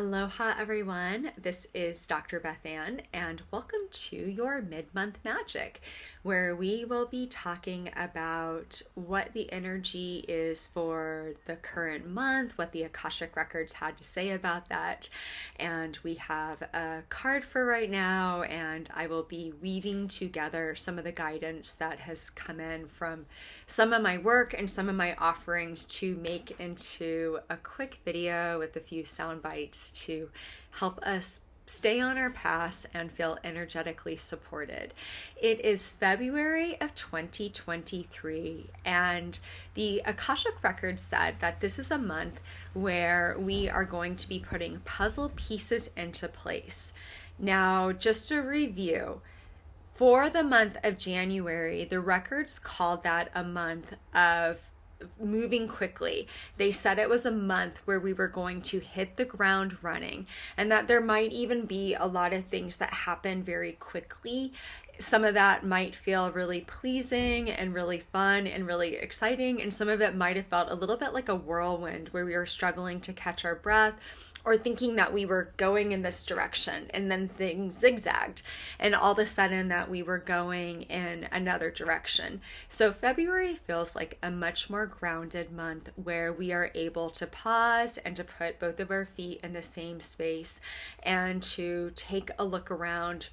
Aloha everyone, this is Dr. BethAnne and welcome to your mid-month magic, where we will be talking about what the energy is for the current month, what the Akashic Records had to say about that. And we have a card for right now, and I will be weaving together some of the guidance that has come in from some of my work and some of my offerings to make into a quick video with a few sound bites to help us stay on our path and feel energetically supported. It is February of 2023, and the Akashic Records said that this is a month where we are going to be putting puzzle pieces into place. Now, just a review, for the month of January, the records called that a month of moving quickly. They said it was a month where we were going to hit the ground running, and that there might even be a lot of things that happen very quickly. Some of that might feel really pleasing and really fun and really exciting, and some of it might have felt a little bit like a whirlwind where we were struggling to catch our breath or thinking that we were going in this direction and then things zigzagged and all of a sudden that we were going in another direction. So February feels like a much more grounded month where we are able to pause and to put both of our feet in the same space and to take a look around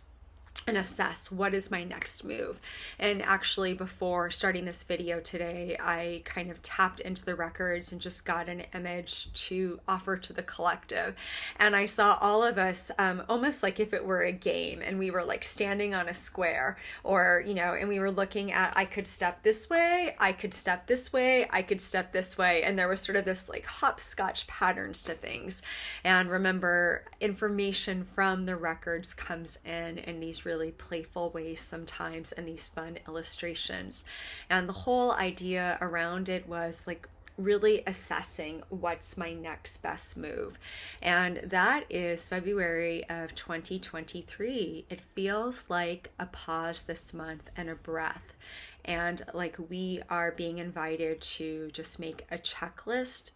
and assess what is my next move. And actually, before starting this video today, I kind of tapped into the records and just got an image to offer to the collective. And I saw all of us almost like if it were a game, and we were like standing on a square, or and we were looking at, I could step this way, I could step this way, I could step this way, and there was sort of this like hopscotch patterns to things. And remember, information from the records comes in these really playful ways sometimes, and these fun illustrations. And the whole idea around it was like really assessing what's my next best move. And that is February of 2023. It feels like a pause this month and a breath. And like we are being invited to just make a checklist,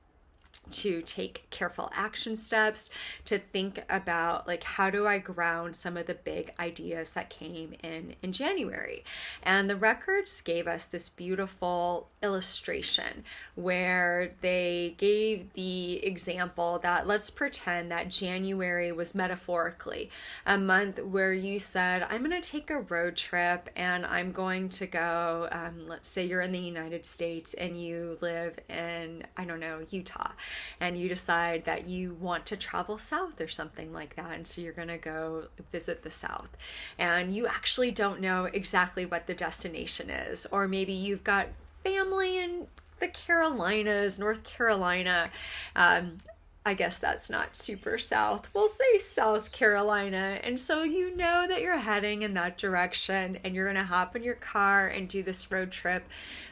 to take careful action steps, to think about like, how do I ground some of the big ideas that came in January. And the records gave us this beautiful illustration where they gave the example that, let's pretend that January was metaphorically a month where you said, I'm going to take a road trip and I'm going to go, let's say you're in the United States and you live in, I don't know, Utah, and you decide that you want to travel south or something like that, and so you're going to go visit the South, and you actually don't know exactly what the destination is, or maybe you've got family in the Carolinas, North Carolina, I guess that's not super south. We'll say South Carolina. And so you know that you're heading in that direction and you're going to hop in your car and do this road trip.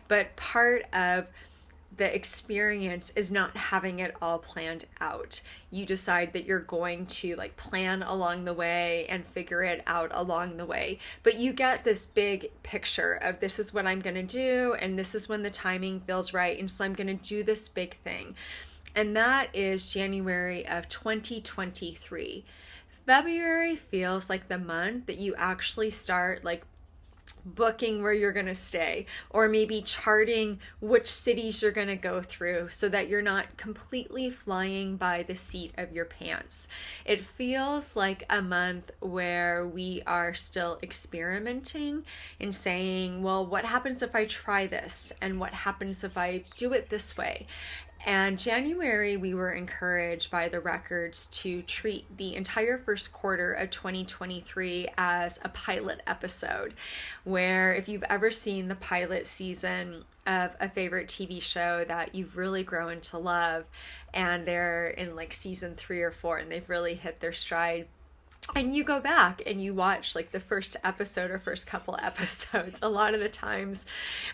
But part of the experience is not having it all planned out. You decide that you're going to like plan along the way and figure it out along the way. But you get this big picture of, this is what I'm going to do, and this is when the timing feels right. And so I'm going to do this big thing. And that is January of 2023. February feels like the month that you actually start like booking where you're going to stay, or maybe charting which cities you're going to go through so that you're not completely flying by the seat of your pants. It feels like a month where we are still experimenting and saying, well, what happens if I try this? And what happens if I do it this way? And January, we were encouraged by the records to treat the entire first quarter of 2023 as a pilot episode, where if you've ever seen the pilot season of a favorite TV show that you've really grown to love, and they're in like season 3 or 4 and they've really hit their stride, And you go back and you watch like the first episode or first couple episodes, a lot of the times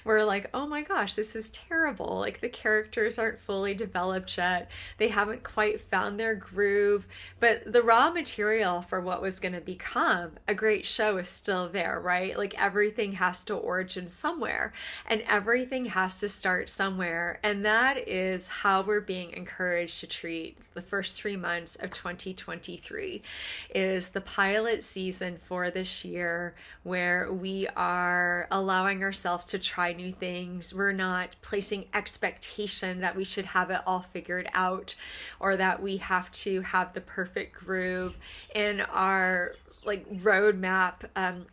we're like, oh my gosh, this is terrible. Like the characters aren't fully developed yet. They haven't quite found their groove. But the raw material for what was going to become a great show is still there, right? Like everything has to origin somewhere and everything has to start somewhere. And that is how we're being encouraged to treat the first 3 months of 2023 is the pilot season for this year, where we are allowing ourselves to try new things. We're not placing expectation that we should have it all figured out or that we have to have the perfect groove in our like roadmap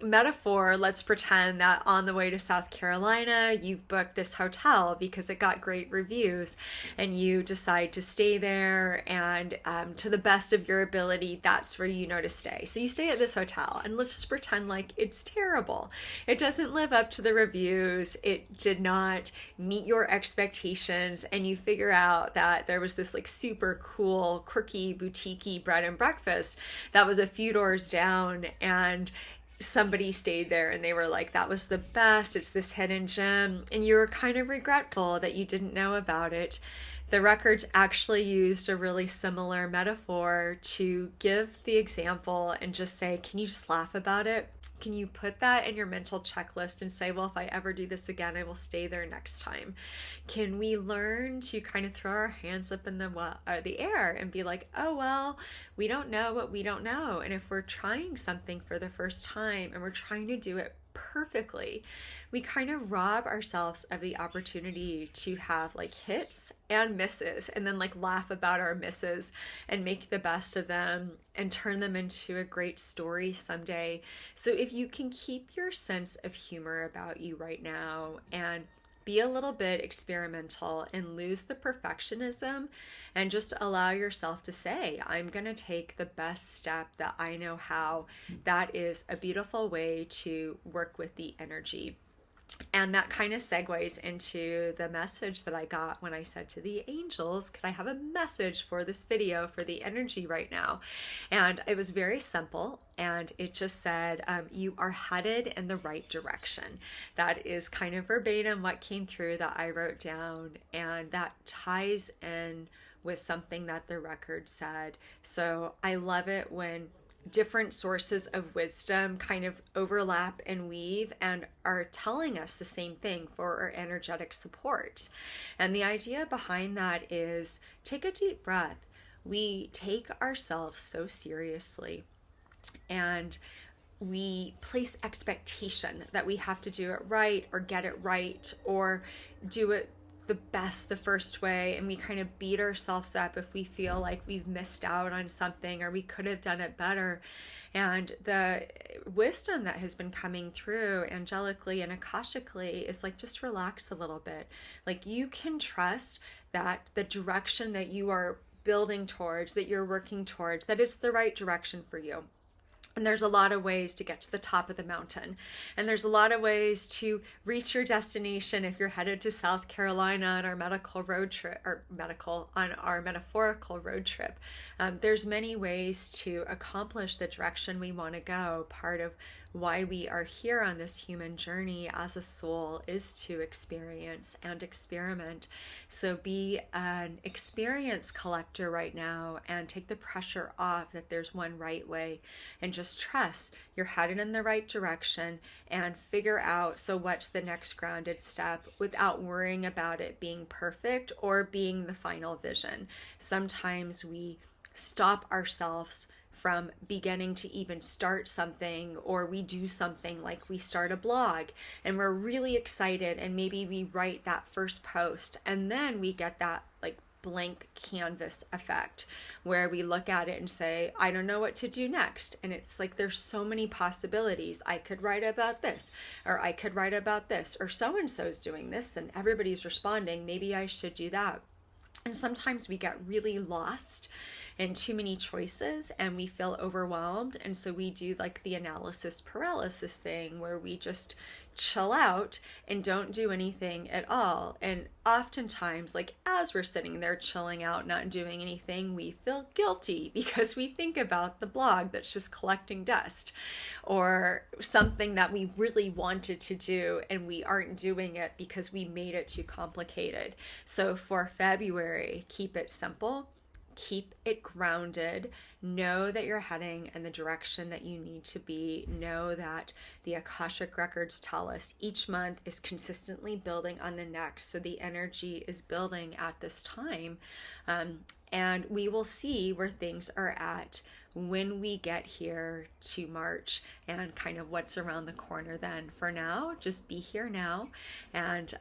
metaphor. Let's pretend that on the way to South Carolina, you've booked this hotel because it got great reviews and you decide to stay there, and to the best of your ability, that's where you know to stay. So you stay at this hotel and let's just pretend like it's terrible. It doesn't live up to the reviews. It did not meet your expectations, and you figure out that there was this like super cool, quirky, boutique-y bread and breakfast that was a few doors down, and somebody stayed there and they were like, that was the best, it's this hidden gem, and you were kind of regretful that you didn't know about it. The records actually used a really similar metaphor to give the example and just say, can you just laugh about it? Can you put that in your mental checklist and say, well, if I ever do this again, I will stay there next time? Can we learn to kind of throw our hands up in the air and be like, oh, well, we don't know what we don't know. And if we're trying something for the first time and we're trying to do it perfectly, we kind of rob ourselves of the opportunity to have like hits and misses, and then like laugh about our misses and make the best of them and turn them into a great story someday. So if you can keep your sense of humor about you right now and be a little bit experimental and lose the perfectionism and just allow yourself to say, I'm going to take the best step that I know how. That is a beautiful way to work with the energy. And that kind of segues into the message that I got when I said to the angels, could I have a message for this video for the energy right now? And it was very simple. And it just said, you are headed in the right direction. That is kind of verbatim what came through that I wrote down. And that ties in with something that the record said. So I love it when different sources of wisdom kind of overlap and weave and are telling us the same thing for our energetic support. And the idea behind that is take a deep breath. We take ourselves so seriously and we place expectation that we have to do it right or get it right or do it the best the first way, and we kind of beat ourselves up if we feel like we've missed out on something or we could have done it better. And the wisdom that has been coming through angelically and akashically is like, just relax a little bit. Like you can trust that the direction that you are building towards, that you're working towards, that it's the right direction for you. And there's a lot of ways to get to the top of the mountain. And there's a lot of ways to reach your destination if you're headed to South Carolina on our medical road trip, or on our metaphorical road trip. There's many ways to accomplish the direction we want to go. Part of why we are here on this human journey as a soul is to experience and experiment. So be an experience collector right now and take the pressure off that there's one right way, and just trust you're headed in the right direction and figure out, so what's the next grounded step, without worrying about it being perfect or being the final vision. Sometimes we stop ourselves from beginning to even start something, or we do something like we start a blog and we're really excited and maybe we write that first post and then we get that like blank canvas effect where we look at it and say, I don't know what to do next. And it's like, there's so many possibilities. I could write about this, or I could write about this, or so-and-so's doing this and everybody's responding. Maybe I should do that. And sometimes we get really lost in too many choices and we feel overwhelmed. And so we do like the analysis paralysis thing where we just chill out and don't do anything at all. And oftentimes, like as we're sitting there chilling out, not doing anything, we feel guilty because we think about the blog that's just collecting dust, or something that we really wanted to do and we aren't doing it because we made it too complicated. So for February, keep it simple. Keep it grounded. Know that you're heading in the direction that you need to be. Know that the Akashic Records tell us each month is consistently building on the next. So the energy is building at this time. And we will see where things are at when we get here to March and kind of what's around the corner then. For now, just be here now and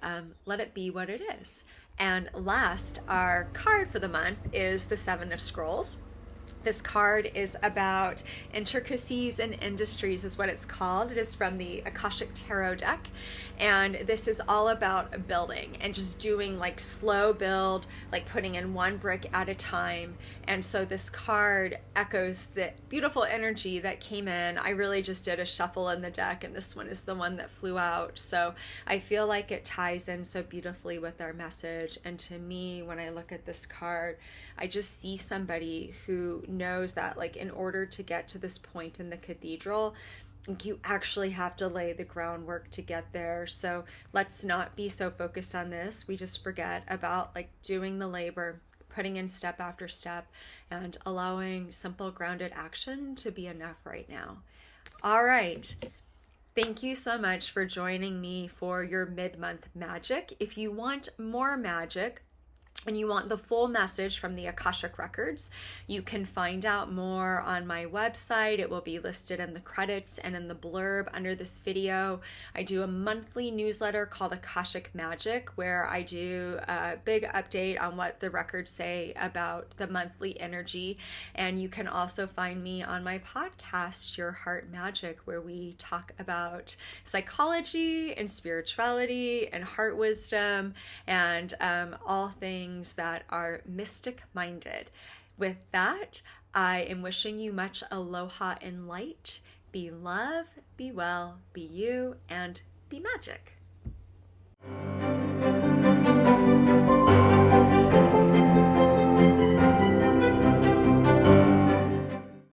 let it be what it is. And last, our card for the month is the Seven of Scrolls. This card is about intricacies and industries is what it's called. It is from the Akashic Tarot deck. And this is all about building and just doing like slow build, like putting in one brick at a time. And so this card echoes the beautiful energy that came in. I really just did a shuffle in the deck, and this one is the one that flew out. So I feel like it ties in so beautifully with our message. And to me, when I look at this card, I just see somebody who knows that like in order to get to this point in the cathedral, you actually have to lay the groundwork to get there. So let's not be so focused on this. We just forget about like doing the labor, putting in step after step, and allowing simple grounded action to be enough right now. All right. Thank you so much for joining me for your mid-month magic. If you want more magic, and you want the full message from the Akashic Records, you can find out more on my website. It will be listed in the credits and in the blurb under this video. I do a monthly newsletter called Akashic Magic, where I do a big update on what the records say about the monthly energy. And you can also find me on my podcast, Your Heart Magic, where we talk about psychology and spirituality and heart wisdom and all things that are mystic minded. With that, I am wishing you much aloha and light. Be love, be well, be you, and be magic.